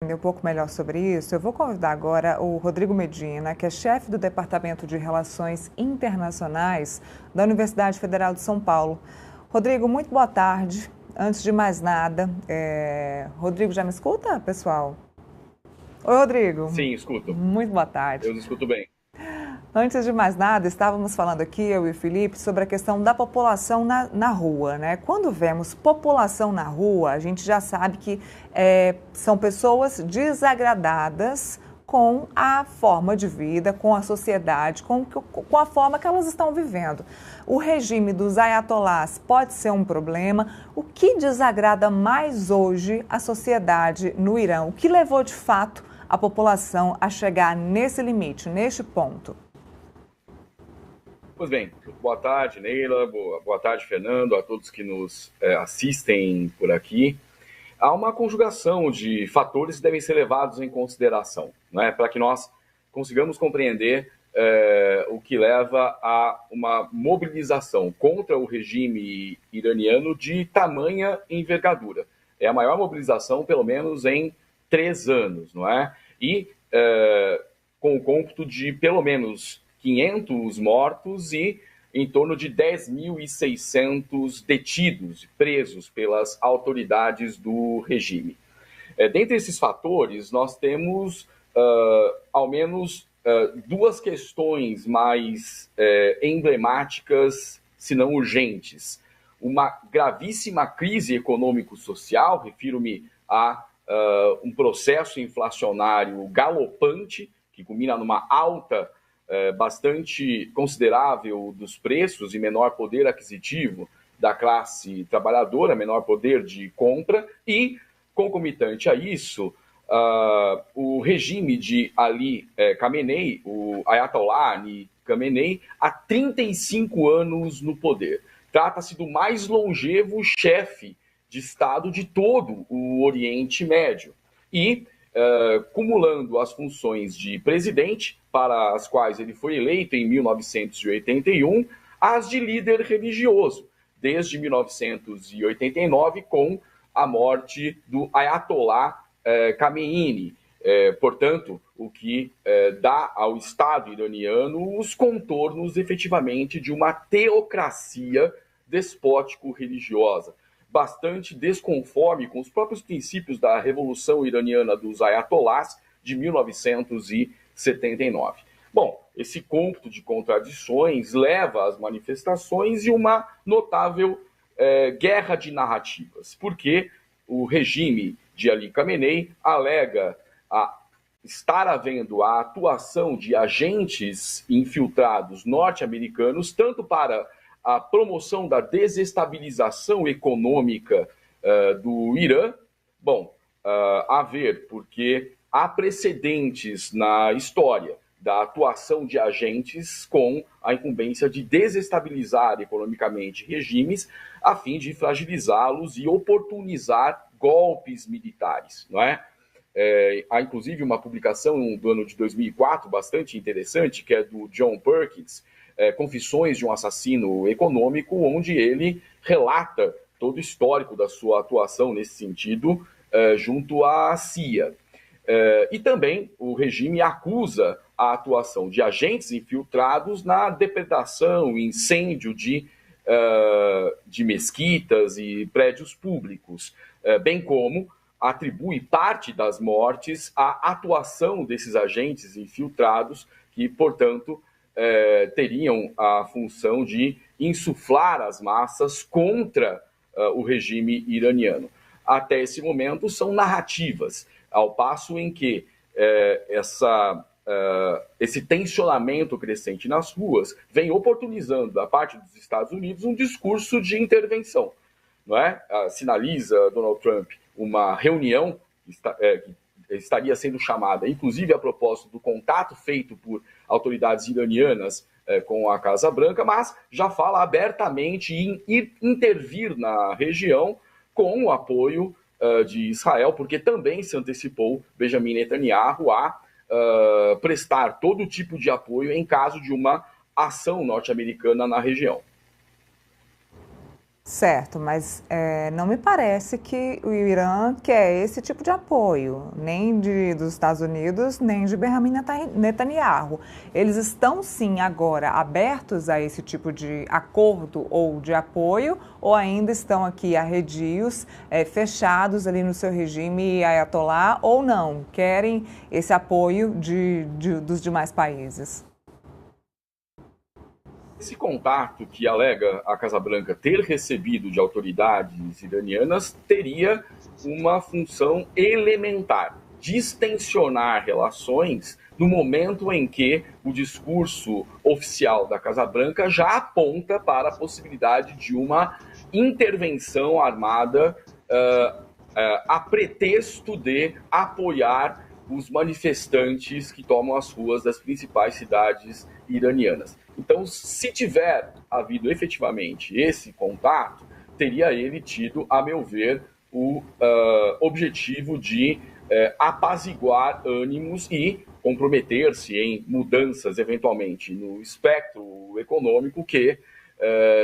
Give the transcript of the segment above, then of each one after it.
entender um pouco melhor sobre isso, eu vou convidar agora o Rodrigo Medina, que é chefe do Departamento de Relações Internacionais da Universidade Federal de São Paulo. Rodrigo, muito boa tarde. Antes de mais nada, Rodrigo, já me escuta, pessoal? Oi, Rodrigo. Sim, escuto. Muito boa tarde. Eu escuto bem. Antes de mais nada, estávamos falando aqui, eu e o Felipe, sobre a questão da população na rua, né? Quando vemos população na rua, a gente já sabe que são pessoas desagradadas com a forma de vida, com a sociedade, com a forma que elas estão vivendo. O regime dos ayatolás pode ser um problema. O que desagrada mais hoje a sociedade no Irã? O que levou, de fato, a população a chegar nesse limite, neste ponto? Pois bem, boa tarde, Neila, boa tarde, Fernando, a todos que nos assistem por aqui. Há uma conjugação de fatores que devem ser levados em consideração, né, para que nós consigamos compreender o que leva a uma mobilização contra o regime iraniano de tamanha envergadura. É a maior mobilização, pelo menos, em 3 anos, não é? E com o cômputo de pelo menos 500 mortos e em torno de 10.600 detidos, presos pelas autoridades do regime. Dentre esses fatores, nós temos ao menos duas questões mais emblemáticas, se não urgentes. Uma gravíssima crise econômico-social, refiro-me a um processo inflacionário galopante, que culmina numa alta bastante considerável dos preços e menor poder aquisitivo da classe trabalhadora, menor poder de compra e, concomitante a isso, o regime de Ali Khamenei, o Ayatollah Ali Khamenei, há 35 anos no poder. Trata-se do mais longevo chefe de Estado de todo o Oriente Médio. E cumulando as funções de presidente, para as quais ele foi eleito em 1981, as de líder religioso, desde 1989, com a morte do Ayatollah Khamenei. Portanto, o que dá ao Estado iraniano os contornos, efetivamente, de uma teocracia despótico-religiosa, bastante desconforme com os próprios princípios da Revolução Iraniana dos Ayatollahs de 1979. Bom, esse cômputo de contradições leva às manifestações e uma notável guerra de narrativas, porque o regime de Ali Khamenei alega estar havendo a atuação de agentes infiltrados norte-americanos, tanto para a promoção da desestabilização econômica do Irã. Bom, a ver, porque há precedentes na história da atuação de agentes com a incumbência de desestabilizar economicamente regimes a fim de fragilizá-los e oportunizar golpes militares, não é? Há inclusive uma publicação do ano de 2004 bastante interessante, que é do John Perkins, Confissões de um Assassino Econômico, onde ele relata todo o histórico da sua atuação nesse sentido junto à CIA. E também o regime acusa a atuação de agentes infiltrados na depredação e incêndio de mesquitas e prédios públicos, bem como atribui parte das mortes à atuação desses agentes infiltrados que, portanto, teriam a função de insuflar as massas contra o regime iraniano. Até esse momento são narrativas, ao passo em que esse tensionamento crescente nas ruas vem oportunizando, da parte dos Estados Unidos, um discurso de intervenção. Não é? Sinaliza Donald Trump uma reunião que estaria sendo chamada, inclusive a propósito do contato feito por autoridades iranianas com a Casa Branca, mas já fala abertamente em intervir na região com o apoio de Israel, porque também se antecipou Benjamin Netanyahu a prestar todo tipo de apoio em caso de uma ação norte-americana na região. Certo, mas não me parece que o Irã quer esse tipo de apoio, nem dos Estados Unidos, nem de Benjamin Netanyahu. Eles estão, sim, agora abertos a esse tipo de acordo ou de apoio, ou ainda estão aqui arredios, fechados ali no seu regime ayatolá, ou não, querem esse apoio dos demais países? Esse contato que alega a Casa Branca ter recebido de autoridades iranianas teria uma função elementar: distensionar relações no momento em que o discurso oficial da Casa Branca já aponta para a possibilidade de uma intervenção armada a pretexto de apoiar os manifestantes que tomam as ruas das principais cidades iranianas. Então, se tiver havido efetivamente esse contato, teria ele tido, a meu ver, o objetivo de apaziguar ânimos e comprometer-se em mudanças, eventualmente, no espectro econômico que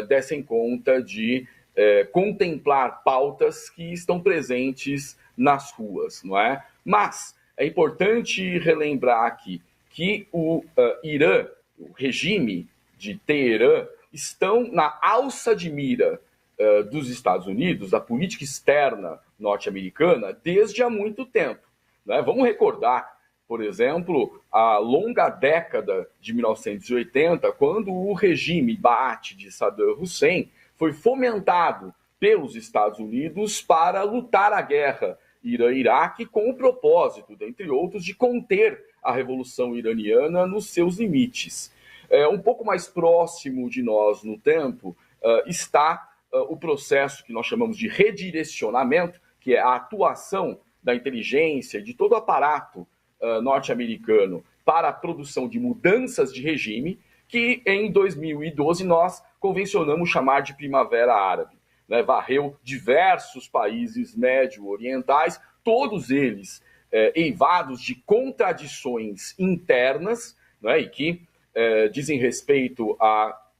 dessem conta de contemplar pautas que estão presentes nas ruas, não é? Mas é importante relembrar aqui que o Irã, o regime de Teherã, estão na alça de mira dos Estados Unidos, da política externa norte-americana, desde há muito tempo. Né? Vamos recordar, por exemplo, a longa década de 1980, quando o regime Baath de Saddam Hussein foi fomentado pelos Estados Unidos para lutar a guerra Irã-Iraque com o propósito, dentre outros, de conter a Revolução Iraniana nos seus limites. Um pouco mais próximo de nós no tempo está o processo que nós chamamos de redirecionamento, que é a atuação da inteligência e de todo o aparato norte-americano para a produção de mudanças de regime, que em 2012 nós convencionamos chamar de Primavera Árabe. Né, varreu diversos países médio-orientais, todos eles eivados de contradições internas, né, e que dizem respeito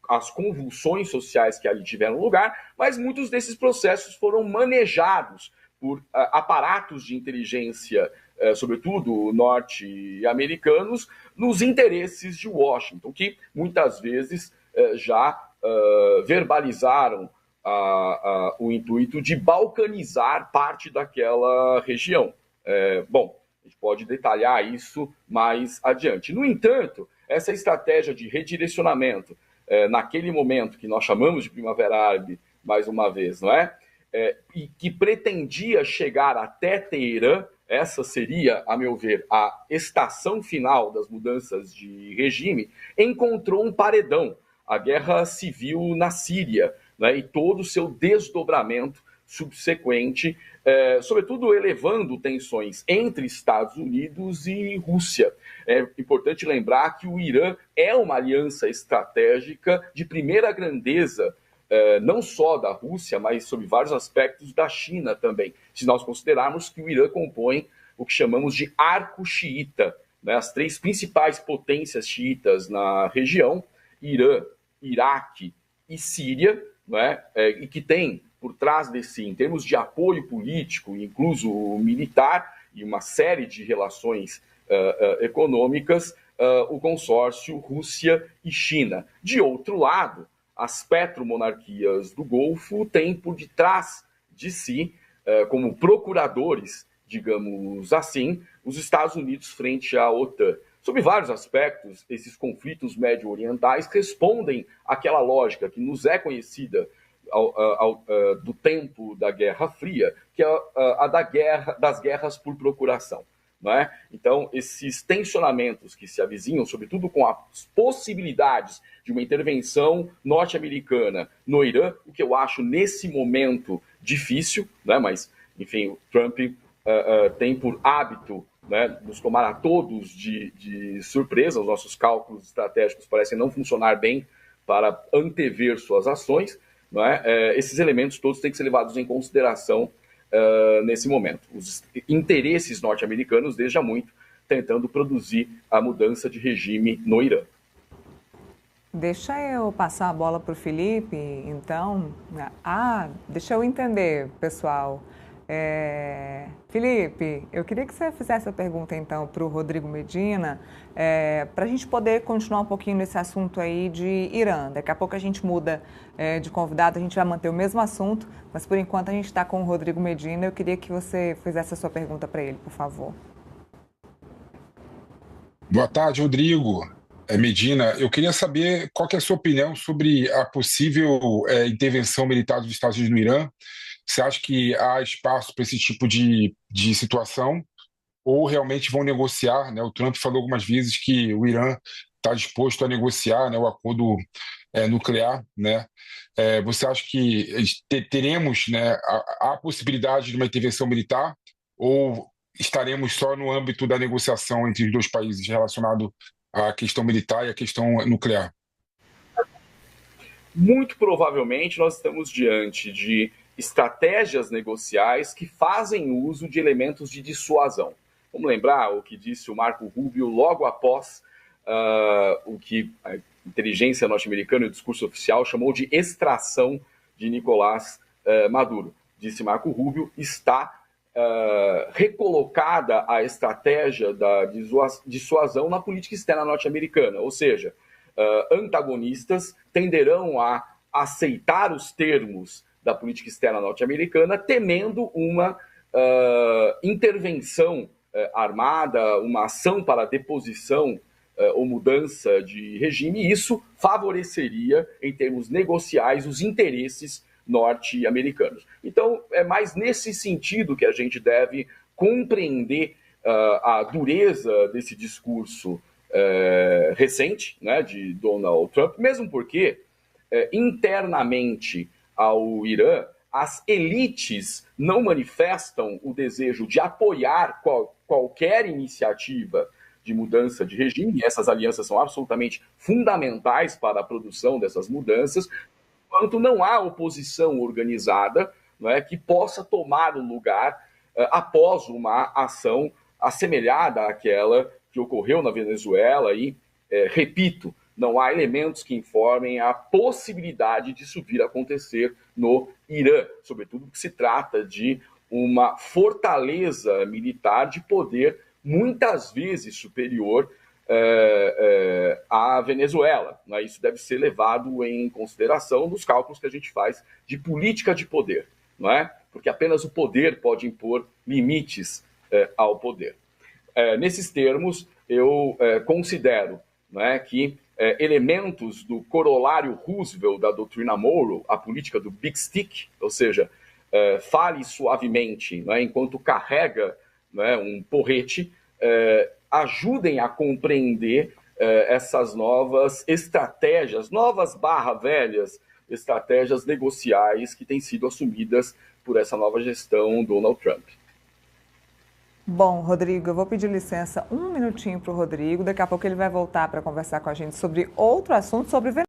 às convulsões sociais que ali tiveram lugar, mas muitos desses processos foram manejados por aparatos de inteligência, sobretudo norte-americanos, nos interesses de Washington, que muitas vezes já verbalizaram o intuito de balcanizar parte daquela região. Bom, a gente pode detalhar isso mais adiante. No entanto, essa estratégia de redirecionamento, naquele momento que nós chamamos de Primavera Árabe, mais uma vez, não é? E que pretendia chegar até Teherã, essa seria, a meu ver, a estação final das mudanças de regime, encontrou um paredão: a guerra civil na Síria, né, e todo o seu desdobramento subsequente, sobretudo elevando tensões entre Estados Unidos e Rússia. É importante lembrar que o Irã é uma aliança estratégica de primeira grandeza, não só da Rússia, mas sob vários aspectos da China também, se nós considerarmos que o Irã compõe o que chamamos de arco xiita, né, as três principais potências xiitas na região: Irã, Iraque e Síria, né, e que tem por trás desse, em termos de apoio político, incluso militar, e uma série de relações econômicas, o consórcio Rússia e China. De outro lado, as petromonarquias do Golfo têm por detrás de si, como procuradores, digamos assim, os Estados Unidos frente à OTAN. Sob vários aspectos, esses conflitos médio-orientais respondem àquela lógica que nos é conhecida do tempo da Guerra Fria, que é a das guerras por procuração. Não é? Então, esses tensionamentos que se avizinham, sobretudo com as possibilidades de uma intervenção norte-americana no Irã, o que eu acho nesse momento difícil, né? Mas, enfim, o Trump tem por hábito, né, nos tomar a todos de surpresa. Os nossos cálculos estratégicos parecem não funcionar bem para antever suas ações. Não é? Esses elementos todos têm que ser levados em consideração nesse momento. Os interesses norte-americanos, desde há muito, tentando produzir a mudança de regime no Irã. Deixa eu passar a bola para o Felipe, então. Deixa eu entender, pessoal. Felipe, eu queria que você fizesse a pergunta, então, para o Rodrigo Medina, para a gente poder continuar um pouquinho nesse assunto aí de Irã. Daqui a pouco a gente muda de convidado, a gente vai manter o mesmo assunto, mas por enquanto a gente está com o Rodrigo Medina. Eu queria que você fizesse a sua pergunta para ele, por favor. Boa tarde, Rodrigo. Medina, eu queria saber qual que é a sua opinião sobre a possível intervenção militar dos Estados Unidos no Irã. Você acha que há espaço para esse tipo de situação ou realmente vão negociar, né? O Trump falou algumas vezes que o Irã está disposto a negociar, né, o acordo nuclear, né? Você acha que teremos, né, a possibilidade de uma intervenção militar ou estaremos só no âmbito da negociação entre os dois países relacionado à questão militar e à questão nuclear? Muito provavelmente nós estamos diante de estratégias negociais que fazem uso de elementos de dissuasão. Vamos lembrar o que disse o Marco Rubio logo após o que a inteligência norte-americana e o discurso oficial chamou de extração de Nicolás Maduro. Disse Marco Rubio, está recolocada a estratégia da dissuasão na política externa norte-americana, ou seja, antagonistas tenderão a aceitar os termos da política externa norte-americana, temendo uma intervenção armada, uma ação para deposição ou mudança de regime, e isso favoreceria, em termos negociais, os interesses norte-americanos. Então, é mais nesse sentido que a gente deve compreender a dureza desse discurso recente, né, de Donald Trump, mesmo porque internamente ao Irã, as elites não manifestam o desejo de apoiar qualquer iniciativa de mudança de regime, e essas alianças são absolutamente fundamentais para a produção dessas mudanças, enquanto não há oposição organizada, né, que possa tomar o lugar após uma ação assemelhada àquela que ocorreu na Venezuela e, repito, não há elementos que informem a possibilidade disso vir a acontecer no Irã, sobretudo porque se trata de uma fortaleza militar de poder muitas vezes superior à Venezuela. Né? Isso deve ser levado em consideração nos cálculos que a gente faz de política de poder, não é? Porque apenas o poder pode impor limites ao poder. Nesses termos, eu considero, não é, que elementos do corolário Roosevelt da doutrina Monroe, a política do Big Stick, ou seja, fale suavemente, não é, enquanto carrega, não é, um porrete, ajudem a compreender essas novas estratégias, novas velhas estratégias negociais que têm sido assumidas por essa nova gestão Donald Trump. Bom, Rodrigo, eu vou pedir licença um minutinho para o Rodrigo. Daqui a pouco ele vai voltar para conversar com a gente sobre outro assunto, sobre